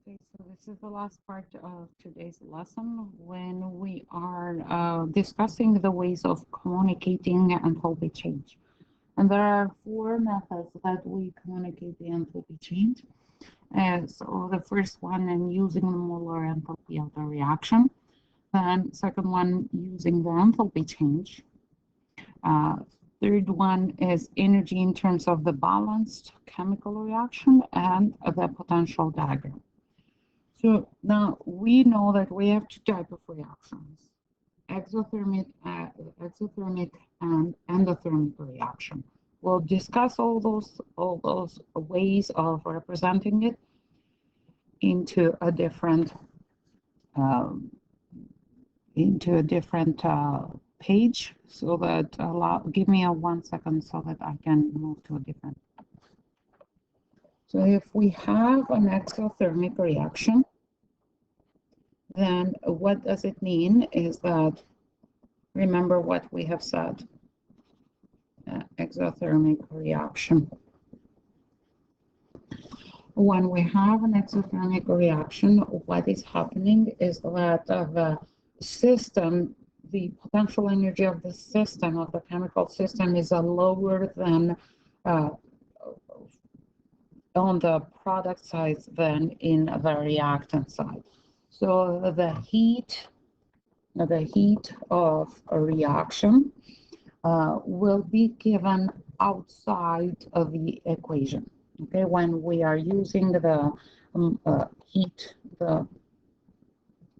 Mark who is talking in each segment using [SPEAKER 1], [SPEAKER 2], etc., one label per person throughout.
[SPEAKER 1] Okay, so this is the last part of today's lesson when we are discussing the ways of communicating enthalpy change. And there are four methods that we communicate the enthalpy change. So the first one, and using the molar enthalpy of the reaction. Then second one, using the enthalpy change. Uh, Third one is energy in terms of the balanced chemical reaction and the potential diagram. So now we know that we have two types of reactions, exothermic and endothermic reaction. We'll discuss all those ways of representing it into a different um, page. So that give me a 1 second so that I can move to a different. So if we have an exothermic reaction, then what does it mean is that, remember what we have said, exothermic reaction. When we have an exothermic reaction, what is happening is that the system, the potential energy of the system, of the chemical system, is lower than on the product side than in the reactant side. So the heat of a reaction will be given outside of the equation. Okay, when we are using the heat, the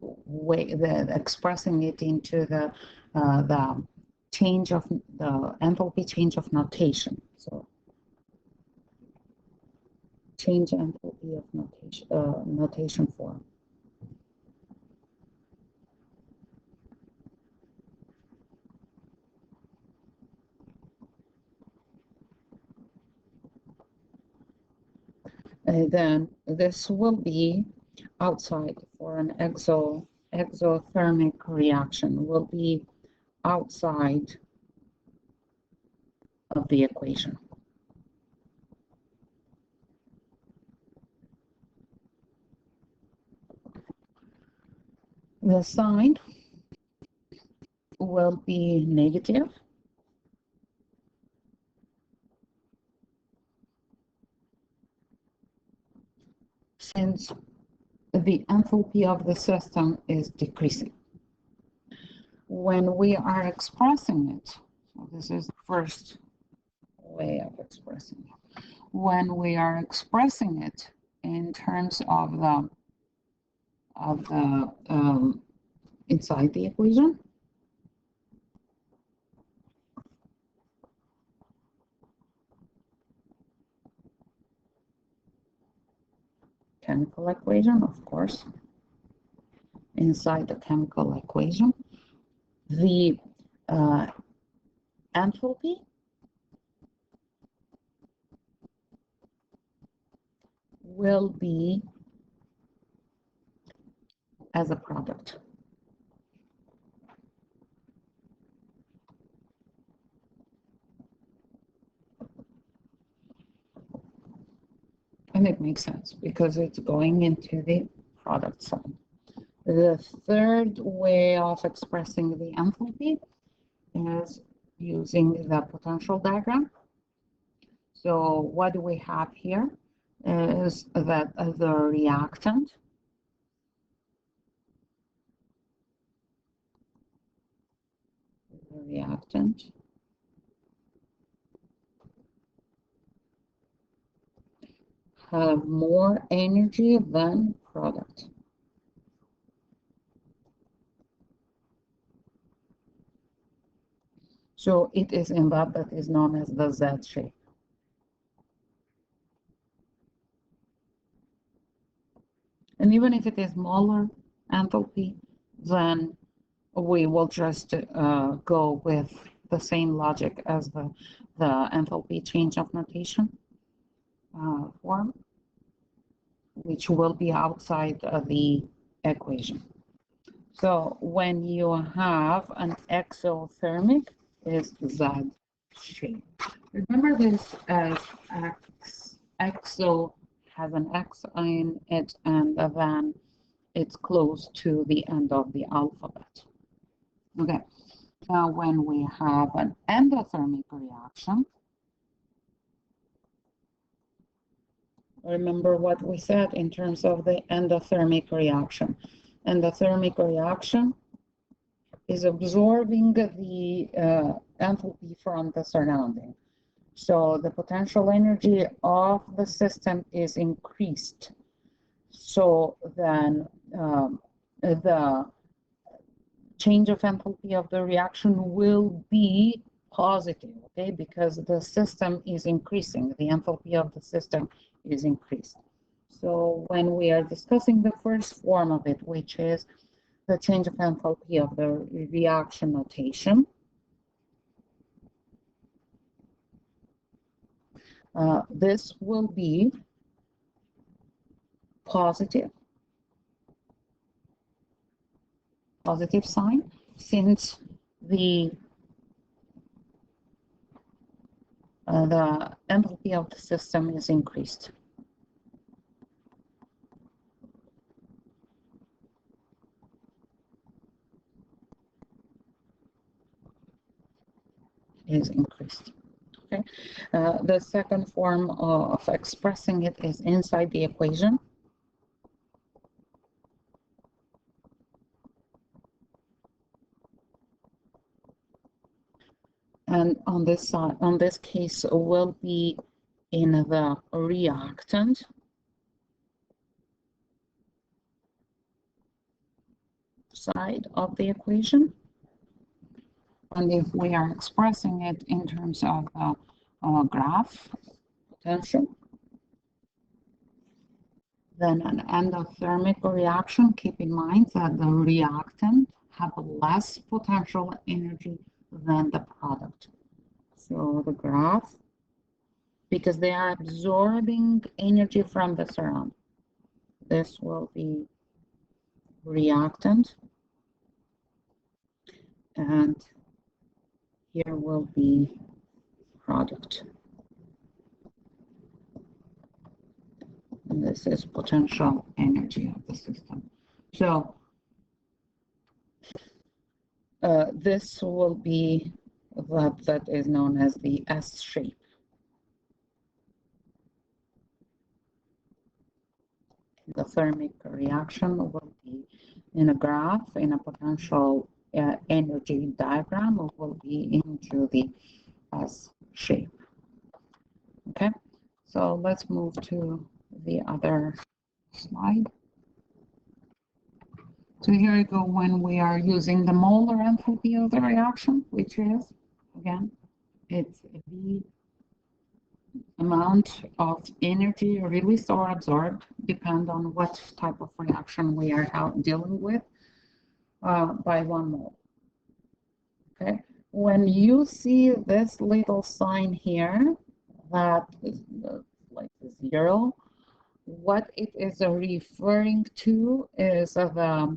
[SPEAKER 1] way the expressing it into the change of the enthalpy change of notation. So change enthalpy of notation form. And then this will be outside for an exothermic reaction, will be outside of the equation. The sign will be negative. Since the enthalpy of the system is decreasing. When we are expressing it, so this is the first way of expressing it. When we are expressing it in terms of the inside the equation, chemical equation, of course, inside the chemical equation, the enthalpy will be as a product. And it makes sense because it's going into the product side. The third way of expressing the enthalpy is using the potential diagram. So what do we have here is that the reactant have more energy than product. So it is in that is known as the Z shape. And even if it is molar enthalpy, then we will just go with the same logic as the enthalpy change of notation form, which will be outside of the equation. So when you have an exothermic, is Z shape. Remember this as exothermic. has an X in it, and then it's close to the end of the alphabet. Okay, now when we have an endothermic reaction, remember what we said in terms of the endothermic reaction. Endothermic reaction is absorbing the enthalpy from the surrounding. So the potential energy of the system is increased. So then the change of enthalpy of the reaction will be positive, okay, because the system is increasing, the enthalpy of the system is increased. So when we are discussing the first form of it, which is the change of enthalpy of the reaction notation, this will be positive sign, since the enthalpy of the system is increased. Is increased. Okay. The second form of expressing it is inside the equation. And on this side, on this case, will be in the reactant side of the equation. And if we are expressing it in terms of graph potential, then an endothermic reaction, keep in mind that the reactant have less potential energy than the product. So the graph, because they are absorbing energy from the surround, this will be reactant, and here will be product. And this is potential energy of the system. So this will be that is known as the S shape. The thermic reaction will be in a graph, in a potential energy diagram, will be into the S shape. Okay, so let's move to the other slide. So here we go when we are using the molar enthalpy of the reaction, which is, again, it's the amount of energy released or absorbed, depend on what type of reaction we are dealing with, by 1 mole. Okay, when you see this little sign here, that is like 0, what it is referring to is the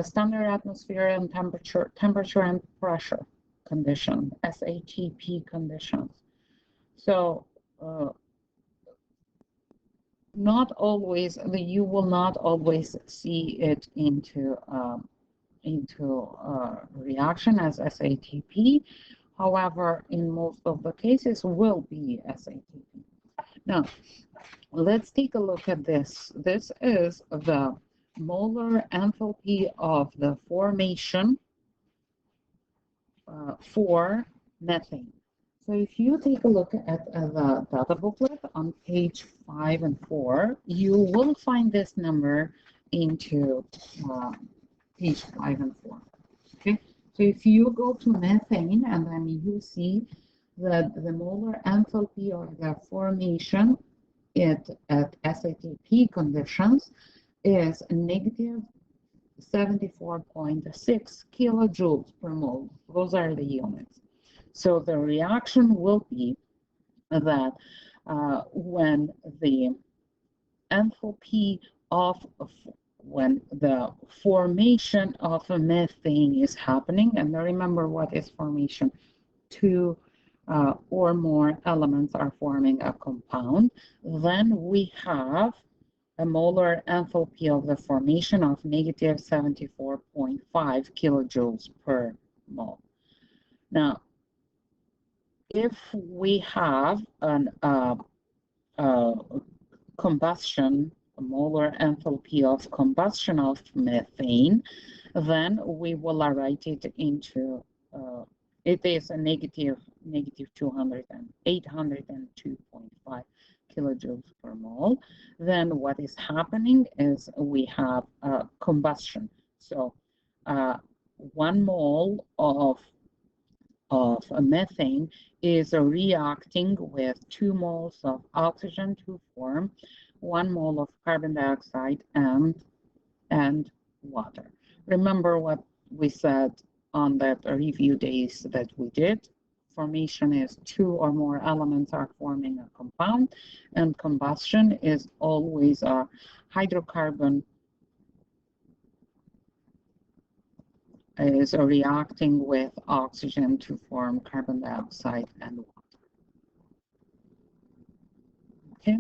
[SPEAKER 1] standard atmosphere and temperature and pressure condition, SATP conditions. So not always, you will not always see it into reaction as SATP. However, in most of the cases will be SATP. Now, let's take a look at this. This is the molar enthalpy of the formation for methane. So if you take a look at the data booklet on page 5 and 4, you will find this number into page 5 and 4. Okay, so if you go to methane and then you see that the molar enthalpy or the formation at SATP conditions is negative 74.6 kilojoules per mole. Those are the units. So the reaction will be that when the enthalpy of when the formation of a methane is happening, and remember what is formation? Two or more elements are forming a compound, then we have a molar enthalpy of the formation of negative 74.5 kilojoules per mole. Now, if we have an combustion, a molar enthalpy of combustion of methane, then we will write it into, it is a negative 200 and 802.5 kilojoules per mole. Then what is happening is we have combustion. So 1 mole of methane is reacting with 2 moles of oxygen to form 1 mole of carbon dioxide and water. Remember what we said on that review days that we did. Formation is 2 or more elements are forming a compound, and combustion is always a hydrocarbon is reacting with oxygen to form carbon dioxide and water. Okay,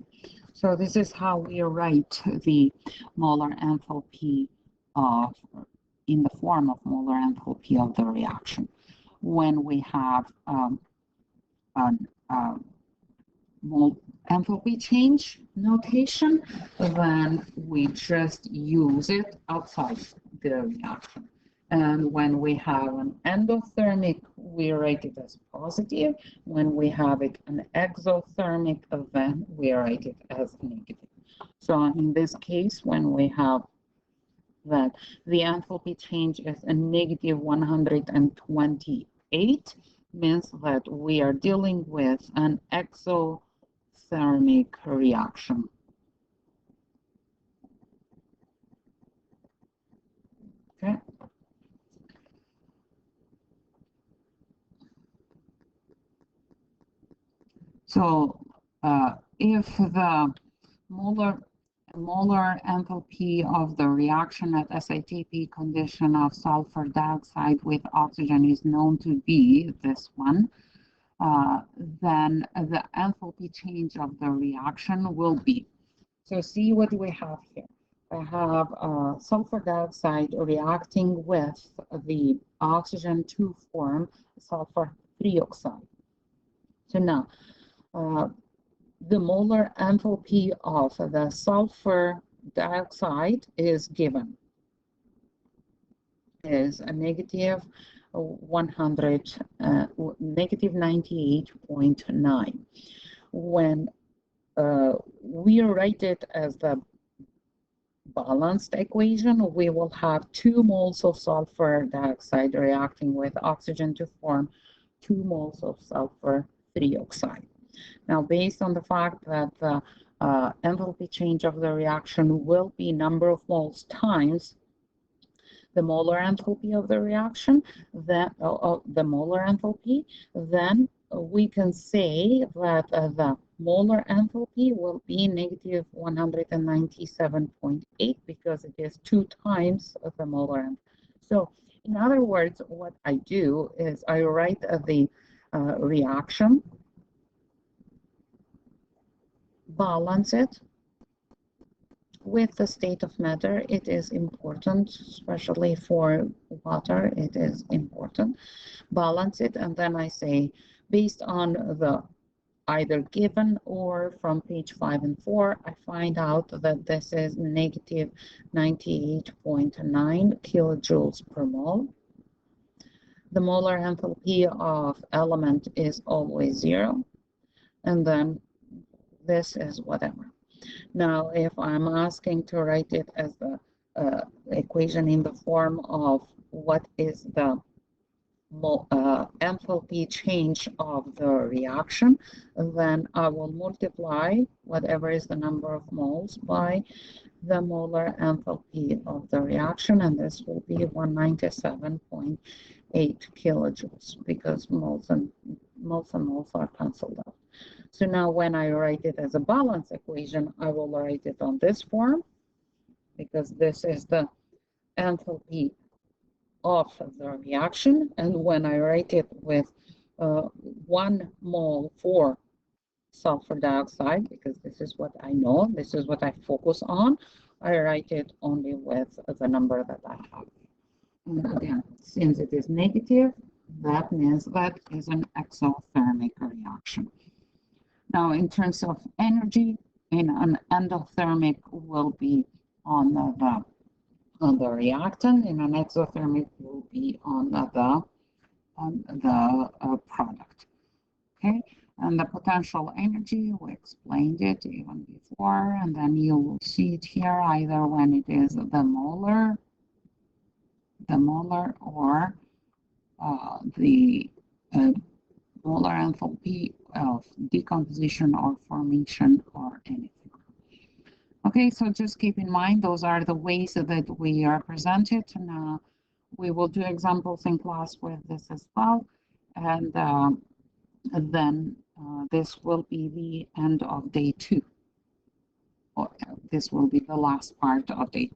[SPEAKER 1] so this is how we write the molar enthalpy of, in the form of molar enthalpy of the reaction. When we have an mole enthalpy change notation, then we just use it outside the reaction. And when we have an endothermic, we write it as positive. When we have it an exothermic event, we write it as negative. So in this case, when we have that the enthalpy change is a negative 128, means that we are dealing with an exothermic reaction. Okay. So if the molar enthalpy of the reaction at SITP condition of sulfur dioxide with oxygen is known to be this one, then the enthalpy change of the reaction will be. So see what we have here. I have sulfur dioxide reacting with the oxygen to form sulfur trioxide. So now, the molar enthalpy of the sulfur dioxide is given is a negative 100, negative 98.9. When we write it as the balanced equation, we will have 2 moles of sulfur dioxide reacting with oxygen to form 2 moles of sulfur trioxide. Now, based on the fact that the enthalpy change of the reaction will be number of moles times the molar enthalpy of the reaction, then the molar enthalpy, then we can say that the molar enthalpy will be negative 197.8 because it is 2 times the molar enthalpy. So in other words, what I do is I write the reaction, balance it with the state of matter. It is important, especially for water, it is important. Balance it, and then I say, based on the either given or from page 5 and 4, I find out that this is negative 98.9 kilojoules per mole. The molar enthalpy of element is always 0, and then this is whatever. Now, if I'm asking to write it as the equation in the form of what is the enthalpy change of the reaction, then I will multiply whatever is the number of moles by the molar enthalpy of the reaction, and this will be 197.8 kilojoules because moles and moles are cancelled out. So now when I write it as a balance equation, I will write it on this form because this is the enthalpy of the reaction. And when I write it with 1 mole for sulfur dioxide, because this is what I know, this is what I focus on. I write it only with the number that I have. And again, since it is negative, that means that is an exothermic reaction. Now, in terms of energy, in an endothermic will be on the reactant, in an exothermic will be on the product. Okay, and the potential energy, we explained it even before, and then you will see it here either when it is the molar or the molar enthalpy of decomposition or formation or anything. Okay, so just keep in mind those are the ways that we are presented. And we will do examples in class with this as well. And then this will be the end of day 2. Or this will be the last part of day